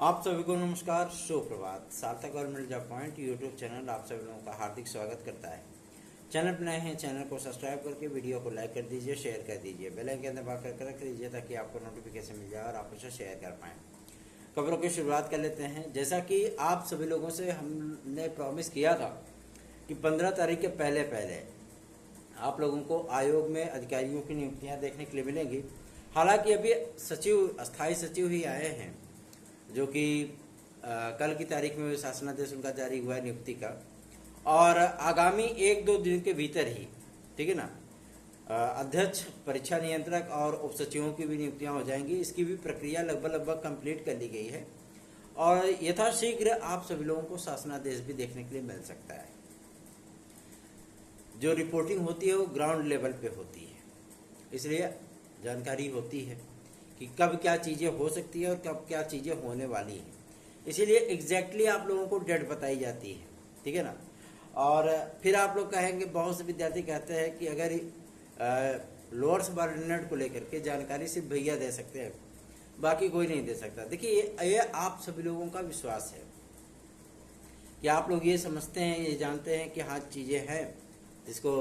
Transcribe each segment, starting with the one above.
आप सभी को नमस्कार, सुप्रभात। सार्थक government job point YouTube channel आप सभी लोगों का हार्दिक स्वागत करता है। चैनल पर नए हैं, चैनल को सब्सक्राइब करके वीडियो को लाइक कर दीजिए, शेयर कर दीजिए, बेल आइकन दबा कर रख लीजिए ताकि आपको नोटिफिकेशन मिल जाए और आप उसे शेयर कर पाएँ। खबरों की शुरुआत कर लेते हैं। जैसा कि आप सभी लोगों से हमने प्रॉमिस किया था कि 15 तारीख के पहले पहले आप लोगों को आयोग में अधिकारियों की नियुक्तियां देखने के लिए मिलेंगी। हालांकि अभी स्थायी सचिव ही आए हैं, जो कि कल की तारीख में शासनादेश उनका जारी हुआ है नियुक्ति का, और आगामी 1-2 दिन के भीतर ही, ठीक है ना, अध्यक्ष, परीक्षा नियंत्रक और उप सचिवों की भी नियुक्तियां हो जाएंगी। इसकी भी प्रक्रिया लगभग कंप्लीट कर ली गई है और यथाशीघ्र आप सभी लोगों को शासनादेश भी देखने के लिए मिल सकता है। जो रिपोर्टिंग होती है वो ग्राउंड लेवल पे होती है, इसलिए जानकारी होती है कि कब क्या चीज़ें हो सकती है और कब क्या चीज़ें होने वाली हैं। इसीलिए एग्जैक्टली आप लोगों को डेट बताई जाती है, ठीक है ना। और फिर आप लोग कहेंगे, बहुत से विद्यार्थी कहते हैं कि अगर लोअर सबऑर्डिनेट को लेकर के जानकारी सिर्फ भैया दे सकते हैं, बाकी कोई नहीं दे सकता। देखिए, ये आप सभी लोगों का विश्वास है कि आप लोग ये समझते हैं, ये जानते हैं कि हाँ चीज़ें हैं जिसको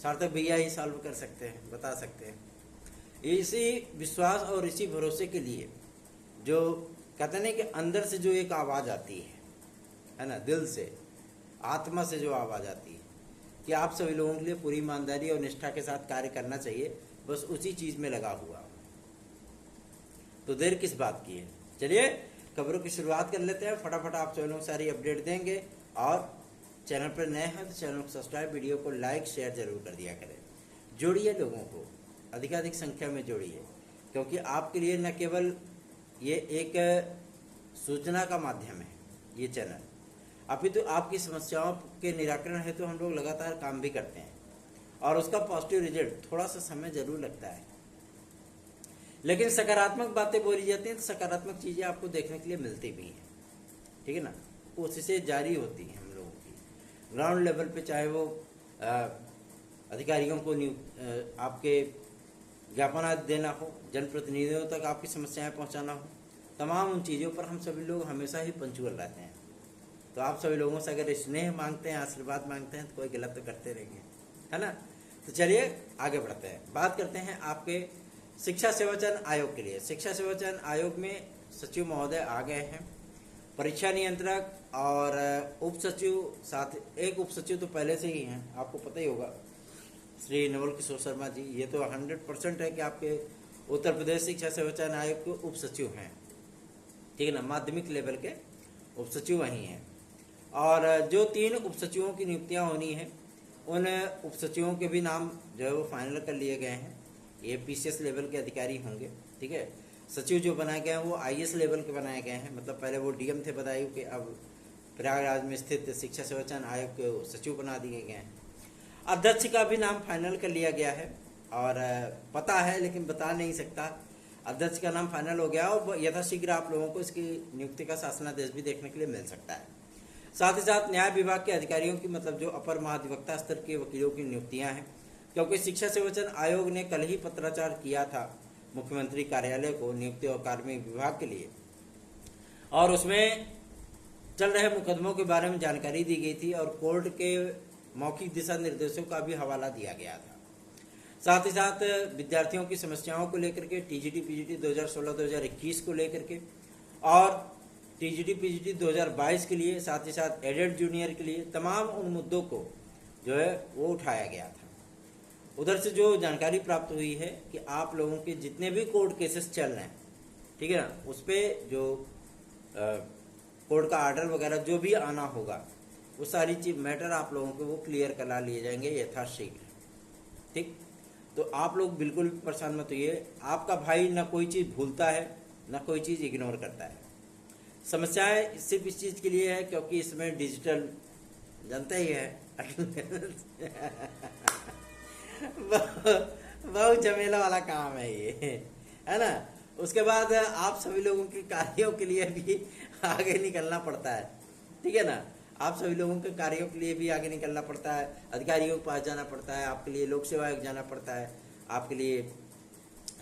सार्थक भैया ही सॉल्व कर सकते हैं, बता सकते हैं। इसी विश्वास और इसी भरोसे के लिए जो कहते हैं कि अंदर से जो एक आवाज़ आती है ना, दिल से, आत्मा से जो आवाज़ आती है कि आप सभी लोगों के लिए पूरी ईमानदारी और निष्ठा के साथ कार्य करना चाहिए, बस उसी चीज़ में लगा हुआ। तो देर किस बात की है। चलिए खबरों की शुरुआत कर लेते हैं। फटाफट आप सभी लोग सारी अपडेट देंगे और चैनल पर नए हैं तो चैनल को सब्सक्राइब, वीडियो को लाइक शेयर जरूर कर दिया करें। जोड़िए लोगों को, अधिकाधिक संख्या में जोड़िए, क्योंकि आपके लिए न केवल ये एक सूचना का माध्यम है ये चैनल, अभी तो आपकी समस्याओं के निराकरण हेतु हम लोग लगातार काम भी करते हैं और उसका पॉजिटिव रिजल्ट थोड़ा सा समय जरूर लगता है, लेकिन सकारात्मक बातें बोली जाती हैं तो सकारात्मक चीज़ें आपको देखने के लिए मिलती भी हैं, ठीक है ना। कोशिशें जारी होती हैं हम लोगों की ग्राउंड लेवल पे, चाहे वो अधिकारियों को आपके ज्ञापन देना हो, जनप्रतिनिधियों तक आपकी समस्याएं पहुंचाना हो, तमाम उन चीज़ों पर हम सभी लोग हमेशा ही पंचुअल रहते हैं। तो आप सभी लोगों से अगर स्नेह मांगते हैं, आशीर्वाद मांगते हैं, तो कोई गलत तो करते रहेंगे, है ना। तो चलिए आगे बढ़ते हैं, बात करते हैं आपके शिक्षा सेवा चयन आयोग के लिए। शिक्षा सेवा चयन आयोग में सचिव महोदय आ गए हैं, परीक्षा नियंत्रक और उप सचिव, साथ एक उप सचिव तो पहले से ही हैं, आपको पता ही होगा, श्री नवल किशोर शर्मा जी। ये तो 100% है कि आपके उत्तर प्रदेश शिक्षा सेवा चयन आयोग के उप सचिव हैं, ठीक है ना। माध्यमिक लेवल के उप सचिव वही हैं। और जो 3 उप सचिवों की नियुक्तियां होनी है, उन उप सचिवों के भी नाम जो है वो फाइनल कर लिए गए हैं। ये PCS लेवल के अधिकारी होंगे, ठीक है। सचिव जो बनाए गए हैं वो IAS लेवल के बनाए गए हैं, मतलब पहले वो DM थे बदायूं के, अब प्रयागराज में स्थित शिक्षा सेवा चयन आयोग के सचिव बना दिए गए हैं। अध्यक्ष का भी नाम फाइनल कर लिया गया है और पता है लेकिन बता नहीं सकता। अध्यक्ष का नाम फाइनल हो गया और यथाशीघ्र आप लोगों को इसकी नियुक्ति का शासनादेश भी देखने के लिए मिल सकता है। साथ ही साथ न्याय विभाग के अधिकारियों की, मतलब जो अपर महाधिवक्ता स्तर के वकीलों की नियुक्तियां हैं, क्योंकि शिक्षा सेवा चयन आयोग ने कल ही पत्राचार किया था मुख्यमंत्री कार्यालय को नियुक्ति और कार्मिक विभाग के लिए, और उसमें चल रहे मुकदमों के बारे में जानकारी दी गई थी और कोर्ट के मौखिक दिशा निर्देशों का भी हवाला दिया गया था। साथ ही साथ विद्यार्थियों की समस्याओं को लेकर के TGT PGT 2016-2021 को लेकर के और TGT PGT 2022 के लिए, साथ ही साथ एडेड जूनियर के लिए, तमाम उन मुद्दों को जो है वो उठाया गया था। उधर से जो जानकारी प्राप्त हुई है कि आप लोगों के जितने भी कोर्ट केसेस चल रहे हैं, ठीक है ना, उस पर जो कोर्ट का आर्डर वगैरह जो भी आना होगा, वो सारी चीज मैटर आप लोगों को वो क्लियर करा लिए जाएंगे यथाशीघ्र, ठीक। तो आप लोग बिल्कुल परेशान मत होइए, आपका भाई ना कोई चीज़ भूलता है ना कोई चीज़ इग्नोर करता है। समस्याएं सिर्फ इस चीज़ के लिए है क्योंकि इसमें डिजिटल, जानते ही है बहुत झमेला वाला काम है ये, है ना। उसके बाद आप सभी लोगों के कार्यों के लिए भी आगे निकलना पड़ता है, ठीक है ना। आप सभी लोगों के कार्यों के लिए भी आगे निकलना पड़ता है, अधिकारियों के पास जाना पड़ता है, आपके लिए लोक सेवा आयोग जाना पड़ता है, आपके लिए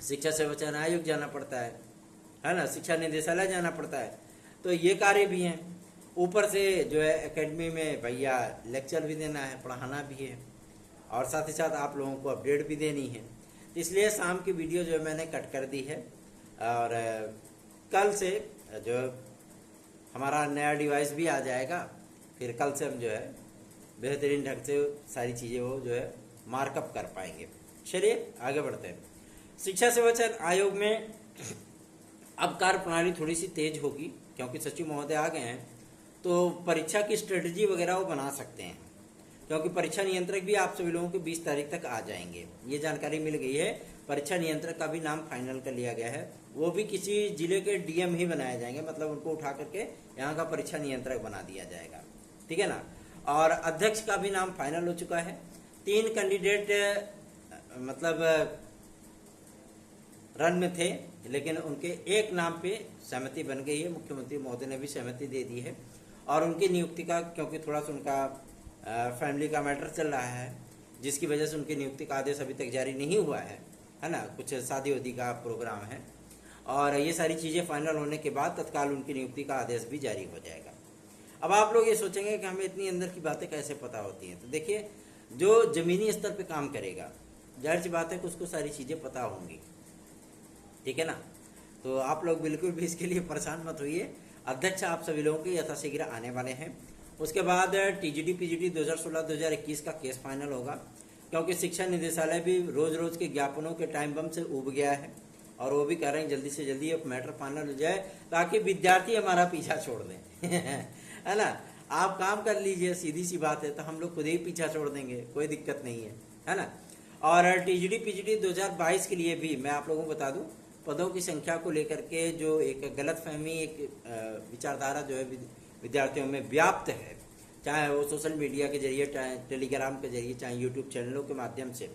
शिक्षा सेवा चयन आयोग जाना पड़ता है है ना, शिक्षा निदेशालय जाना पड़ता है। तो ये कार्य भी हैं। ऊपर से जो है एकेडमी में भैया लेक्चर भी देना है, पढ़ाना भी है, और साथ ही साथ आप लोगों को अपडेट भी देनी है। इसलिए शाम की वीडियो जो है मैंने कट कर दी है, और कल से जो हमारा नया डिवाइस भी आ जाएगा, फिर कल से हम जो है बेहतरीन ढंग से सारी चीज़ें वो जो है मार्कअप कर पाएंगे। चलिए आगे बढ़ते हैं। शिक्षा सेवा चयन आयोग में अब कार्य प्रणाली थोड़ी सी तेज होगी, क्योंकि सचिव महोदय आ गए हैं, तो परीक्षा की स्ट्रेटजी वगैरह वो बना सकते हैं, क्योंकि परीक्षा नियंत्रक भी आप सभी लोगों के 20 तारीख तक आ जाएंगे, ये जानकारी मिल गई है। परीक्षा नियंत्रक का भी नाम फाइनल कर लिया गया है, वो भी किसी जिले के डीएम ही बनाए जाएंगे, मतलब उनको उठा करके यहाँ का परीक्षा नियंत्रक बना दिया जाएगा, ठीक है ना। और अध्यक्ष का भी नाम फाइनल हो चुका है। 3 कैंडिडेट मतलब रन में थे, लेकिन उनके एक नाम पे सहमति बन गई है, मुख्यमंत्री महोदय ने भी सहमति दे दी है। और उनकी नियुक्ति का, क्योंकि थोड़ा सा उनका फैमिली का मैटर चल रहा है, जिसकी वजह से उनकी नियुक्ति का आदेश अभी तक जारी नहीं हुआ है ना, कुछ शादी वादी का प्रोग्राम है, और ये सारी चीज़ें फाइनल होने के बाद तत्काल उनकी नियुक्ति का आदेश भी जारी हो जाएगा। अब आप लोग ये सोचेंगे कि हमें इतनी अंदर की बातें कैसे पता होती हैं, तो देखिए, जो जमीनी स्तर पे काम करेगा, जाहिर सी बात है कि उसको सारी चीज़ें पता होंगी, ठीक है ना। तो आप लोग बिल्कुल भी इसके लिए परेशान मत होइए। अध्यक्ष आप सभी लोगों के यथाशीघ्र आने वाले हैं। उसके बाद टीजीटी पीजीटी 2016-2021 का केस फाइनल होगा, क्योंकि शिक्षा निदेशालय भी रोज रोज के ज्ञापनों के टाइम बम से उब गया है, और वो भी कह रहे हैं जल्दी से जल्दी अब मैटर फाइनल हो जाए, ताकि विद्यार्थी हमारा पीछा छोड़ दें है ना। आप काम कर लीजिए, सीधी सी बात है, तो हम लोग खुद ही पीछा छोड़ देंगे, कोई दिक्कत नहीं है ना। और टीजीटी पीजीटी 2022 के लिए भी मैं आप लोगों को बता दूं, पदों की संख्या को लेकर के जो एक गलतफहमी, एक विचारधारा जो है विद्यार्थियों में व्याप्त है, चाहे वो सोशल मीडिया के जरिए, चाहे टेलीग्राम के जरिए, चाहे यूट्यूब चैनलों के माध्यम से,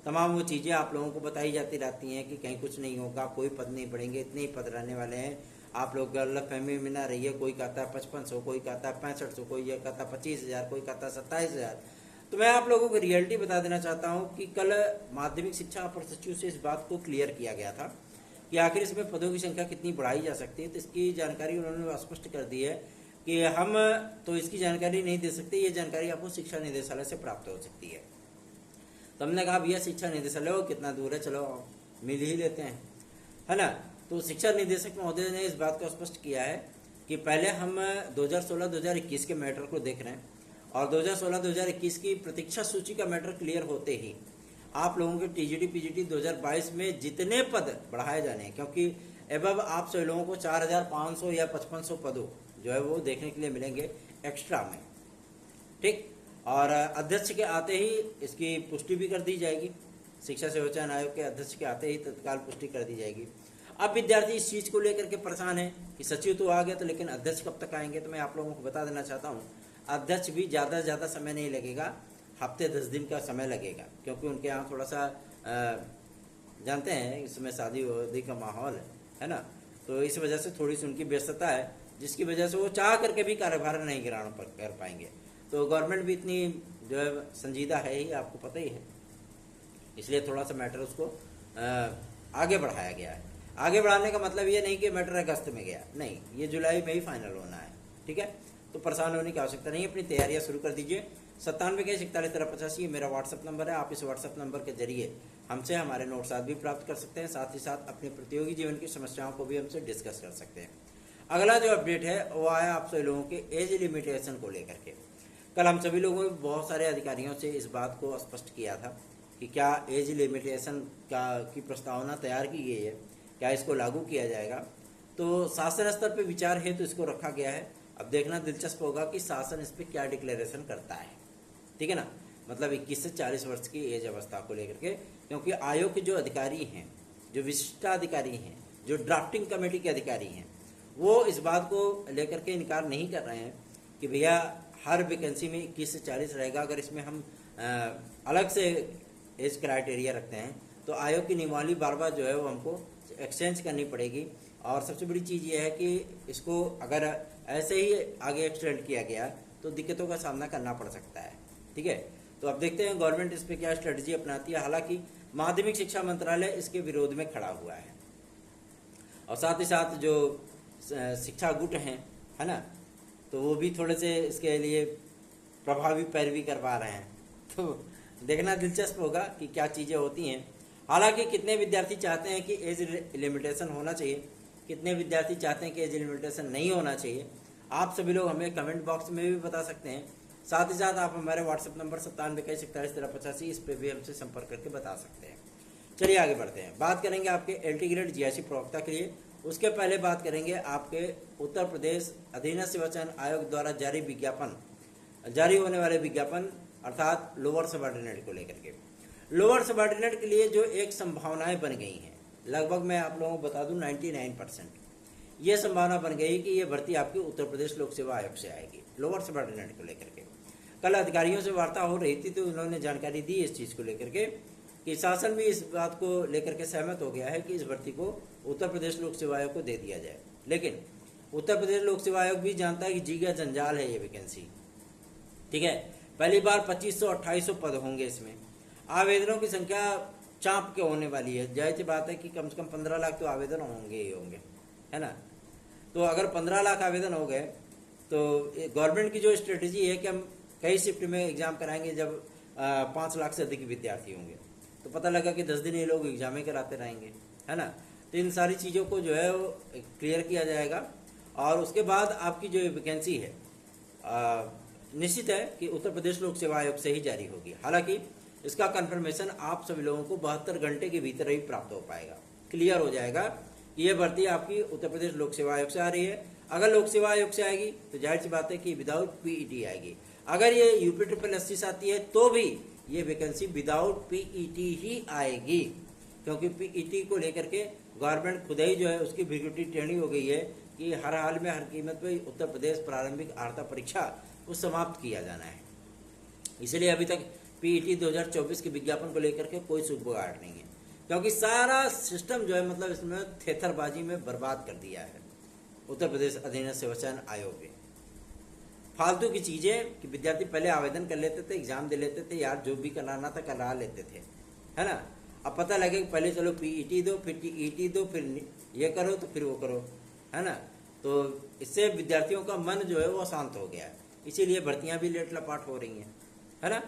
तमाम वो चीज़ें आप लोगों को बताई जाती रहती हैं कि कहीं कुछ नहीं होगा, कोई पद नहीं बढ़ेंगे, इतने ही पद रहने वाले हैं, आप लोग गलतफहमी में ना रहिए। कोई कहता है 5500, कोई कहता है 6500, कोई ये कहता है 25,000, कोई कहता है 27,000। तो मैं आप लोगों को रियलिटी बता देना चाहता हूँ कि कल माध्यमिक शिक्षा अपर सचिव से इस बात को क्लियर किया गया था कि आखिर इसमें पदों की संख्या कितनी बढ़ाई जा सकती है। तो इसकी जानकारी उन्होंने स्पष्ट कर दी है कि हम तो इसकी जानकारी नहीं दे सकते, ये जानकारी आपको शिक्षा निदेशालय से प्राप्त हो सकती है। तो हमने कहा भैया शिक्षा निदेशालय हो कितना दूर है, चलो मिल ही लेते हैं, है ना। तो शिक्षा निदेशक महोदय ने इस बात को स्पष्ट किया है कि पहले हम 2016-2021 के मैटर को देख रहे हैं, और 2016-2021 की प्रतीक्षा सूची का मैटर क्लियर होते ही आप लोगों के टीजीटी पीजीटी 2022 में जितने पद बढ़ाए जाने हैं, क्योंकि एबव आप सभी लोगों को 4,500 या 5,500 पदों जो है वो देखने के लिए मिलेंगे एक्स्ट्रा में, ठीक। और अध्यक्ष के आते ही इसकी पुष्टि भी कर दी जाएगी, शिक्षा सेवा चयन आयोग के अध्यक्ष के आते ही तत्काल पुष्टि कर दी जाएगी। अब विद्यार्थी इस चीज़ को लेकर के परेशान है कि सचिव तो आ गए, तो लेकिन अध्यक्ष कब तक आएंगे। तो मैं आप लोगों को बता देना चाहता हूँ, अध्यक्ष भी ज़्यादा से ज़्यादा समय नहीं लगेगा, हफ्ते 10 दिन का समय लगेगा, क्योंकि उनके यहाँ थोड़ा सा जानते हैं इसमें शादी वादी का माहौल है ना, तो इस वजह से थोड़ी सी उनकी व्यस्तता है, जिसकी वजह से वो चाह करके भी कार्यभार नहीं ग्रहण कर पाएंगे। तो गवर्नमेंट भी इतनी जो है संजीदा है ही, आपको पता ही है, इसलिए थोड़ा सा मैटर उसको आगे बढ़ाया गया है। आगे बढ़ाने का मतलब ये नहीं कि मैटर अगस्त में गया, नहीं, ये जुलाई में ही फाइनल होना है, ठीक है। तो परेशान होने की आवश्यकता नहीं है, अपनी तैयारियां शुरू कर दीजिए। 97 मेरा व्हाट्सअप नंबर है, आप इस व्हाट्सअप नंबर के जरिए हमसे हमारे नोट्स भी प्राप्त कर सकते हैं, साथ ही साथ अपने प्रतियोगी जीवन की समस्याओं को भी हमसे डिस्कस कर सकते हैं। अगला जो अपडेट है वो आया आप सभी लोगों के एज लिमिटेशन को लेकर के। कल हम सभी लोगों ने बहुत सारे अधिकारियों से इस बात को स्पष्ट किया था कि क्या एज लिमिटेशन की प्रस्तावना तैयार की गई है, क्या इसको लागू किया जाएगा। तो शासन स्तर पर विचार है तो इसको रखा गया है। अब देखना दिलचस्प होगा कि शासन इस पर क्या डिक्लेरेशन करता है, ठीक है ना, मतलब 21 से 40 वर्ष की एज अवस्था को लेकर के, क्योंकि आयोग के जो अधिकारी हैं, जो विशिष्टाधिकारी हैं, जो ड्राफ्टिंग कमेटी के अधिकारी हैं, वो इस बात को लेकर के इनकार नहीं कर रहे हैं कि भैया हर वैकेंसी में 21 से 40 रहेगा। अगर इसमें हम अलग से एज क्राइटेरिया रखते हैं तो आयोग की नियमावली बार बार जो है वो हमको एक्सचेंज करनी पड़ेगी। और सबसे बड़ी चीज़ ये है कि इसको अगर ऐसे ही आगे एक्सटेंड किया गया तो दिक्कतों का सामना करना पड़ सकता है, ठीक है। तो अब देखते हैं गवर्नमेंट इस पर क्या स्ट्रेटजी अपनाती है। हालांकि माध्यमिक शिक्षा मंत्रालय इसके विरोध में खड़ा हुआ है। और साथ ही साथ जो शिक्षा गुट हैं, है ना, तो वो भी थोड़े से इसके लिए प्रभावी पैरवी करवा रहे हैं। तो देखना दिलचस्प होगा कि क्या चीज़ें होती हैं। हालांकि कितने विद्यार्थी चाहते हैं कि एज लिमिटेशन होना चाहिए, कितने विद्यार्थी चाहते हैं कि एज लिमिटेशन नहीं होना चाहिए, आप सभी लोग हमें कमेंट बॉक्स में भी बता सकते हैं। साथ ही साथ आप हमारे व्हाट्सएप नंबर 9721411385 इस पर भी हमसे संपर्क करके बता सकते हैं। चलिए आगे बढ़ते हैं, बात करेंगे आपके एलटी ग्रेड जीआईसी प्रवक्ता के लिए। उसके पहले बात करेंगे आपके उत्तर प्रदेश अधीनस्थ सेवा चयन आयोग द्वारा जारी होने वाले विज्ञापन अर्थात लोअर सबऑर्डिनेट को लेकर के। लोअर सबऑर्डिनेट के लिए जो एक संभावनाएं बन गई हैं, लगभग मैं आप लोगों को बता दूं 99% ये संभावना बन गई कि ये भर्ती आपकी उत्तर प्रदेश लोक सेवा आयोग से आएगी लोअर सबऑर्डिनेट को लेकर के। कल अधिकारियों से वार्ता हो रही थी तो उन्होंने जानकारी दी इस चीज़ को लेकर के कि शासन भी इस बात को लेकर के सहमत हो गया है कि इस भर्ती को उत्तर प्रदेश लोक सेवा आयोग को दे दिया जाए। लेकिन उत्तर प्रदेश लोक सेवा आयोग भी जानता है कि जी का जंजाल है ये वैकेंसी, ठीक है। पहली बार 2500-2800 पद होंगे, इसमें आवेदनों की संख्या चाँप के होने वाली है। जाहिर सी बात है कि कम से कम 15 लाख तो आवेदन होंगे ही होंगे, है ना। तो अगर 15 लाख आवेदन हो गए तो गवर्नमेंट की जो स्ट्रेटजी है कि हम कई शिफ्ट में एग्ज़ाम कराएंगे, जब 5 लाख से अधिक विद्यार्थी होंगे तो पता लगा कि 10 दिन ये लोग एग्जाम ही कराते रहेंगे, है ना। तो इन सारी चीज़ों को जो है वो क्लियर किया जाएगा और उसके बाद आपकी जो वैकेंसी है निश्चित है कि उत्तर प्रदेश लोक सेवा आयोग से ही जारी होगी। हालांकि इसका कंफर्मेशन आप सभी लोगों को 72 घंटे के भीतर ही प्राप्त हो पाएगा, क्लियर हो जाएगा कि ये भर्ती आपकी उत्तर प्रदेश लोक सेवा आयोग से आ रही है। अगर लोक सेवा आयोग से आएगी तो जाहिर सी बात है कि विदाउट पीईटी आएगी। अगर ये यूपी से आती है तो भी ये वैकेंसी विदाउट पीईटी ही आएगी, क्योंकि पीईटी को लेकर के गवर्नमेंट खुद ही जो है उसकी एग्जीक्यूटिव ट्रेनिंग हो गई है कि हर हाल में हर कीमत पे उत्तर प्रदेश प्रारंभिक अर्हता परीक्षा को समाप्त किया जाना है। इसलिए अभी तक पीईटी 2024 के विज्ञापन को लेकर के कोई सुगबुगाहट नहीं है, क्योंकि सारा सिस्टम जो है मतलब इसमें थेथरबाजी में बर्बाद कर दिया है उत्तर प्रदेश अधीनस्थ सेवा चयन आयोग ने। फालतू की चीज़ें कि विद्यार्थी पहले आवेदन कर लेते थे, एग्जाम दे लेते थे, यार जो भी कराना था करा लेते थे, है ना। अब पता लगे कि पहले चलो पीईटी दो, फिर टीईटी दो, फिर ये करो तो फिर वो करो, है ना। तो इससे विद्यार्थियों का मन जो है वो अशांत हो गया है, इसीलिए भर्तियां भी लेट लपाट हो रही हैं, है ना।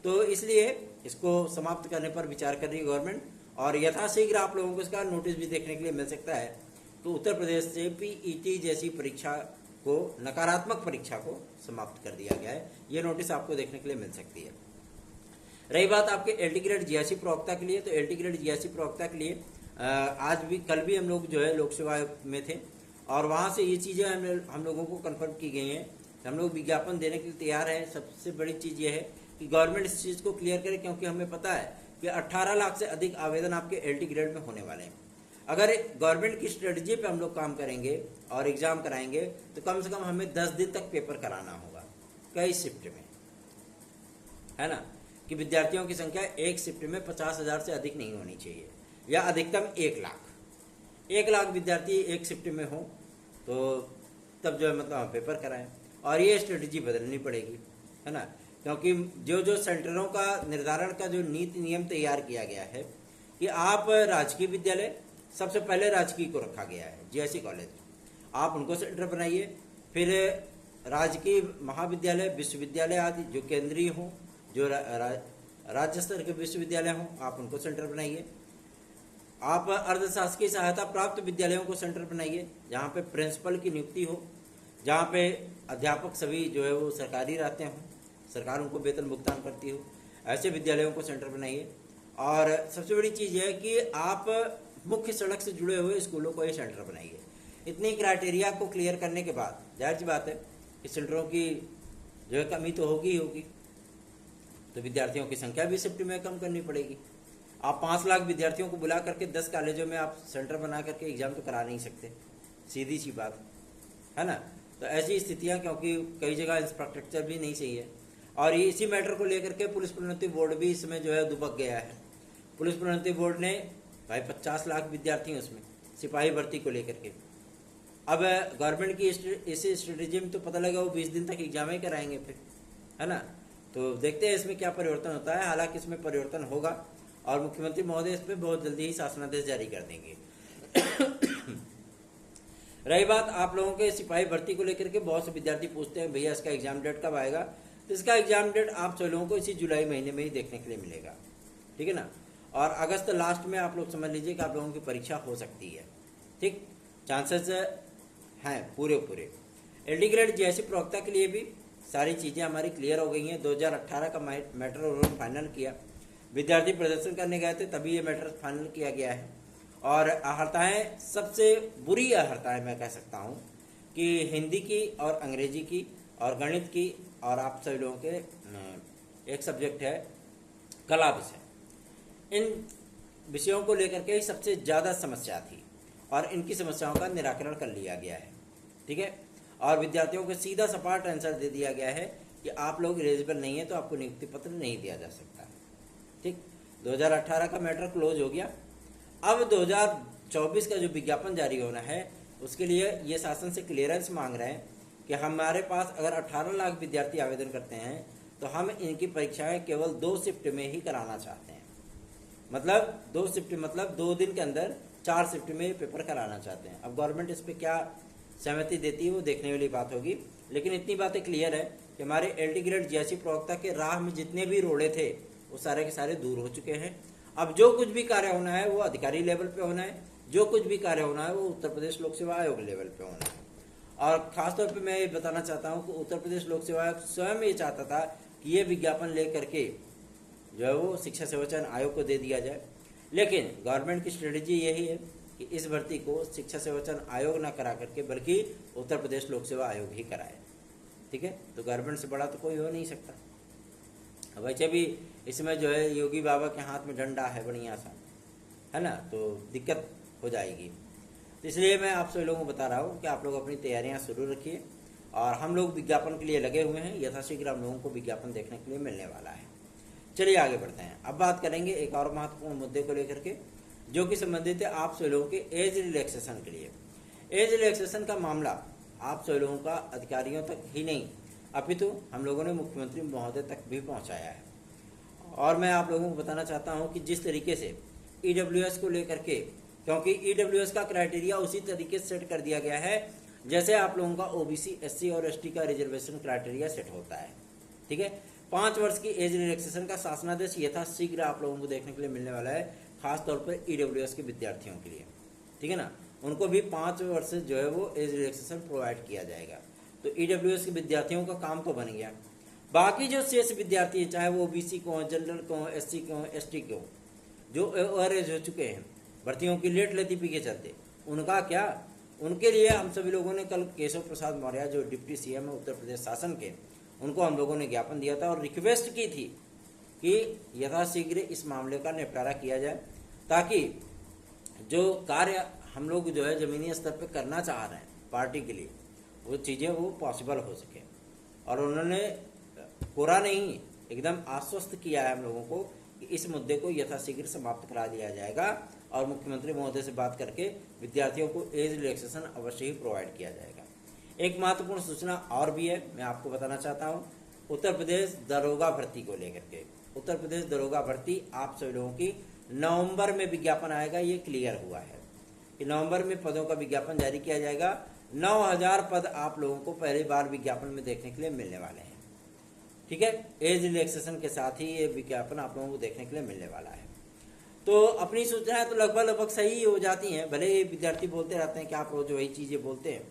तो इसलिए इसको समाप्त करने पर विचार कर रही है गवर्नमेंट और यथाशीघ्र आप लोगों को इसका नोटिस भी देखने के लिए मिल सकता है। तो उत्तर प्रदेश से पीईटी जैसी परीक्षा को, नकारात्मक परीक्षा को समाप्त कर दिया गया है, ये नोटिस आपको देखने के लिए मिल सकती है। रही बात आपके एलटी ग्रेड जीआईसी प्रवक्ता के लिए, तो एलटी ग्रेड जीआईसी प्रवक्ता के लिए आज भी कल भी हम लोग जो है लोक सेवा में थे और वहाँ से ये चीज़ें हम लोगों को कन्फर्म की गई हैं, हम लोग विज्ञापन देने के लिए तैयार हैं। सबसे बड़ी चीज़ ये है कि गवर्नमेंट इस चीज़ को क्लियर करे, क्योंकि हमें पता है कि 18 लाख से अधिक आवेदन आपके एलटी ग्रेड में होने वाले हैं। अगर गवर्नमेंट की स्ट्रेटजी पे हम लोग काम करेंगे और एग्ज़ाम कराएंगे तो कम से कम हमें 10 दिन तक पेपर कराना होगा कई शिफ्ट में, है ना, कि विद्यार्थियों की संख्या एक शिफ्ट में 50,000 से अधिक नहीं होनी चाहिए या अधिकतम 1 लाख विद्यार्थी एक शिफ्ट में हो तो तब जो है मतलब हम पेपर कराएं। और ये स्ट्रेटजी बदलनी पड़ेगी, है ना, क्योंकि जो सेंटरों का निर्धारण का जो नीति नियम तैयार किया गया है कि आप राजकीय विद्यालय, सबसे पहले राजकीय को रखा गया है, जीआईसी कॉलेज, आप उनको सेंटर बनाइए। फिर राजकीय महाविद्यालय, विश्वविद्यालय आदि जो केंद्रीय हों, जो राज्य स्तर के विश्वविद्यालय हों, आप उनको सेंटर बनाइए। आप अर्धशासकीय सहायता प्राप्त विद्यालयों को सेंटर बनाइए, जहाँ पे प्रिंसिपल की नियुक्ति हो, जहाँ पे अध्यापक सभी जो है वो सरकारी रहते हों, सरकार उनको वेतन भुगतान करती हो, ऐसे विद्यालयों को सेंटर बनाइए। और सबसे बड़ी चीज़ है कि आप मुख्य सड़क से जुड़े हुए स्कूलों को ये सेंटर बनाइए। इतनी क्राइटेरिया को क्लियर करने के बाद जाहिर सी बात है कि सेंटरों की जो है कमी तो होगी ही होगी, तो विद्यार्थियों की संख्या भी शिफ्ट में कम करनी पड़ेगी। आप 5 लाख विद्यार्थियों को बुला करके 10 कॉलेजों में आप सेंटर बना करके एग्जाम तो करा नहीं सकते, सीधी सी बात है ना। तो ऐसी स्थितियाँ, क्योंकि कई जगह इंफ्रास्ट्रक्चर भी नहीं सही है और ये इसी मैटर को लेकर के पुलिस प्रोन्नति बोर्ड भी इसमें जो है दुबक गया है। पुलिस प्रोन्नति बोर्ड ने भाई 50 लाख विद्यार्थी हैं उसमें सिपाही भर्ती को लेकर के। अब गवर्नमेंट की इसी स्ट्रेटेजी में तो पता लगा वो 20 दिन तक एग्जाम ही कराएंगे फिर, है ना। तो देखते हैं इसमें क्या परिवर्तन होता है। हालांकि इसमें परिवर्तन होगा और मुख्यमंत्री महोदय इस पर बहुत जल्दी ही शासनादेश जारी कर देंगे। रही बात आप लोगों के सिपाही भर्ती को लेकर के, बहुत से विद्यार्थी पूछते हैं भैया इसका एग्जाम डेट कब आएगा। तो इसका एग्जाम डेट आप सभी लोगों को इसी जुलाई महीने में ही देखने के लिए मिलेगा, ठीक है ना। और अगस्त लास्ट में आप लोग समझ लीजिए कि आप लोगों की परीक्षा हो सकती है, ठीक, चांसेस हैं पूरे। एलडी ग्रेड जीआईसी प्रवक्ता के लिए भी सारी चीज़ें हमारी क्लियर हो गई हैं। 2018 का मैटर उन्होंने फाइनल किया, विद्यार्थी प्रदर्शन करने गए थे तभी ये मैटर फाइनल किया गया है। और अहर्ताएँ, सबसे बुरी अहर्ताएँ मैं कह सकता हूँ कि हिंदी की और अंग्रेजी की और गणित की, और आप सभी लोगों के एक सब्जेक्ट है कला विषय, इन विषयों को लेकर के ही सबसे ज़्यादा समस्या थी और इनकी समस्याओं का निराकरण कर लिया गया है, ठीक है। और विद्यार्थियों को सीधा सपाट आंसर दे दिया गया है कि आप लोग एलिजिबल नहीं है तो आपको नियुक्ति पत्र नहीं दिया जा सकता, ठीक। 2018 का मैटर क्लोज हो गया। अब 2024 का जो विज्ञापन जारी होना है उसके लिए ये शासन से क्लियरेंस मांग रहे हैं कि हमारे पास अगर 18 लाख विद्यार्थी आवेदन करते हैं तो हम इनकी परीक्षाएं केवल 2 शिफ्ट में ही कराना चाहते हैं। मतलब 2 शिफ्ट मतलब 2 दिन के अंदर 4 शिफ्ट में पेपर कराना चाहते हैं। अब गवर्नमेंट इस पर क्या सहमति देती है वो देखने वाली बात होगी, लेकिन इतनी बातें क्लियर है कि हमारे एलटी ग्रेड जीआईसी प्रवक्ता के राह में जितने भी रोड़े थे वो सारे के सारे दूर हो चुके हैं। अब जो कुछ भी कार्य होना है वो अधिकारी लेवल पे होना है, जो कुछ भी कार्य होना है वो उत्तर प्रदेश लोक सेवा आयोग लेवल पे होना है। और खासतौर पे मैं ये बताना चाहता हूँ कि उत्तर प्रदेश लोक सेवा आयोग स्वयं ये चाहता था कि ये विज्ञापन ले करके जो है वो शिक्षा सेवा चयन आयोग को दे दिया जाए, लेकिन गवर्नमेंट की स्ट्रेटेजी यही है कि इस भर्ती को शिक्षा सेवा चयन आयोग ना करा करके बल्कि उत्तर प्रदेश लोक सेवा आयोग ही कराए, ठीक है। तो गवर्नमेंट से बड़ा तो कोई हो नहीं सकता। वैसे भी इसमें जो है योगी बाबा के हाथ में डंडा है बढ़िया सा, है ना, तो दिक्कत हो जाएगी। तो इसलिए मैं आप सभी लोगों को बता रहा हूँ कि आप लोग अपनी तैयारियां शुरू रखिए और हम लोग विज्ञापन के लिए लगे हुए हैं। यथाशीघ्र हम लोगों को विज्ञापन देखने के लिए मिलने वाला है। चलिए आगे बढ़ते हैं। अब बात करेंगे एक और महत्वपूर्ण मुद्दे को लेकर के जो कि संबंधित है आप सभी लोगों के एज रिलैक्सेशन के लिए। एज रिलैक्सेशन का मामला आप सभी लोगों का अधिकारियों तक ही नहीं अपितु हम लोगों ने मुख्यमंत्री महोदय तक भी पहुंचाया है। और मैं आप लोगों को बताना चाहता हूं कि जिस तरीके से ईडब्ल्यूएस को लेकर के, क्योंकि ईडब्ल्यूएस का क्राइटेरिया उसी तरीके से सेट कर दिया गया है जैसे आप लोगों का ओबीसी, एससी और एसटी का रिजर्वेशन क्राइटेरिया सेट होता है, ठीक है। 5 वर्ष की एज रिलैक्सेशन का शासनादेश यथाशीघ्र आप लोगों को देखने के लिए मिलने वाला है, खासतौर पर ईडब्ल्यूएस के विद्यार्थियों के लिए, ठीक है ना। उनको भी 5 वर्ष जो है वो एज रिलैक्सेशन प्रोवाइड किया जाएगा। तो ईडब्ल्यूएस के विद्यार्थियों का काम तो बन गया। बाकी जो शेष विद्यार्थी हैं, चाहे वो ओबीसी को हो, जनरल को हो, एससी को हो, एसटी को, जो ओवरेज हो चुके हैं भर्तियों की लेट लतीफी के चलते, उनका क्या? उनके लिए हम सभी लोगों ने कल केशव प्रसाद मौर्य जो डिप्टी सीएम है उत्तर प्रदेश शासन के, उनको हम लोगों ने ज्ञापन दिया था और रिक्वेस्ट की थी कि यथाशीघ्र इस मामले का निपटारा किया जाए ताकि जो कार्य हम लोग जो है जमीनी स्तर पर करना चाह रहे हैं पार्टी के लिए वो चीज़ें वो पॉसिबल हो सके। और उन्होंने पूरा नहीं एकदम आश्वस्त किया है हम लोगों को कि इस मुद्दे को यथाशीघ्र समाप्त करा दिया जाएगा और मुख्यमंत्री महोदय से बात करके विद्यार्थियों को एज रिलैक्सेशन अवश्य ही प्रोवाइड किया जाएगा। एक महत्वपूर्ण सूचना और भी है, मैं आपको बताना चाहता हूँ उत्तर प्रदेश दरोगा भर्ती को लेकर के। उत्तर प्रदेश दरोगा भर्ती आप सभी लोगों की नवंबर में विज्ञापन आएगा, ये क्लियर हुआ है कि नवंबर में पदों का विज्ञापन जारी किया जाएगा। 9000 पद आप लोगों को पहली बार विज्ञापन में देखने के लिए मिलने वाले हैं, ठीक है। एज रिलैक्सेशन के साथ ही ये विज्ञापन आप लोगों को देखने के लिए मिलने वाला है। तो अपनी सूचनाएं तो लगभग सही हो जाती हैं, भले ही विद्यार्थी बोलते रहते हैं कि आप रोज वही चीज़ें बोलते हैं,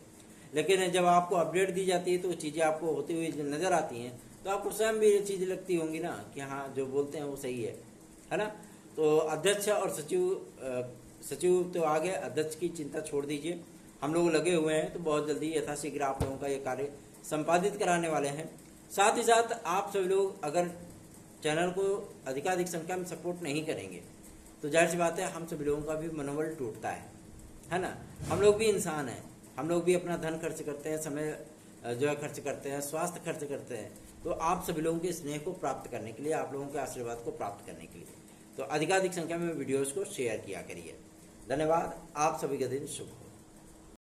लेकिन जब आपको अपडेट दी जाती है तो चीज़ें आपको होती हुई नजर आती हैं तो आपको स्वयं भी ये चीज़ें लगती होंगी ना कि हाँ जो बोलते हैं वो सही है ना। तो अध्यक्ष और सचिव तो आ गए, अध्यक्ष की चिंता छोड़ दीजिए, हम लोग लगे हुए हैं। तो बहुत जल्दी यथाशीघ्र आप लोगों का ये कार्य संपादित कराने वाले हैं। साथ ही साथ आप सभी लोग अगर चैनल को अधिकाधिक संख्या में सपोर्ट नहीं करेंगे तो जाहिर सी बात है हम सभी लोगों का भी मनोबल टूटता है ना। हम लोग भी इंसान हैं, हम लोग भी अपना धन खर्च करते हैं, समय जो है खर्च करते हैं, स्वास्थ्य खर्च करते हैं। तो आप सभी लोगों के स्नेह को प्राप्त करने के लिए, आप लोगों के आशीर्वाद को प्राप्त करने के लिए तो अधिकाधिक संख्या में वीडियोज़ को शेयर किया करिए। धन्यवाद। आप सभी का दिन शुभ हो।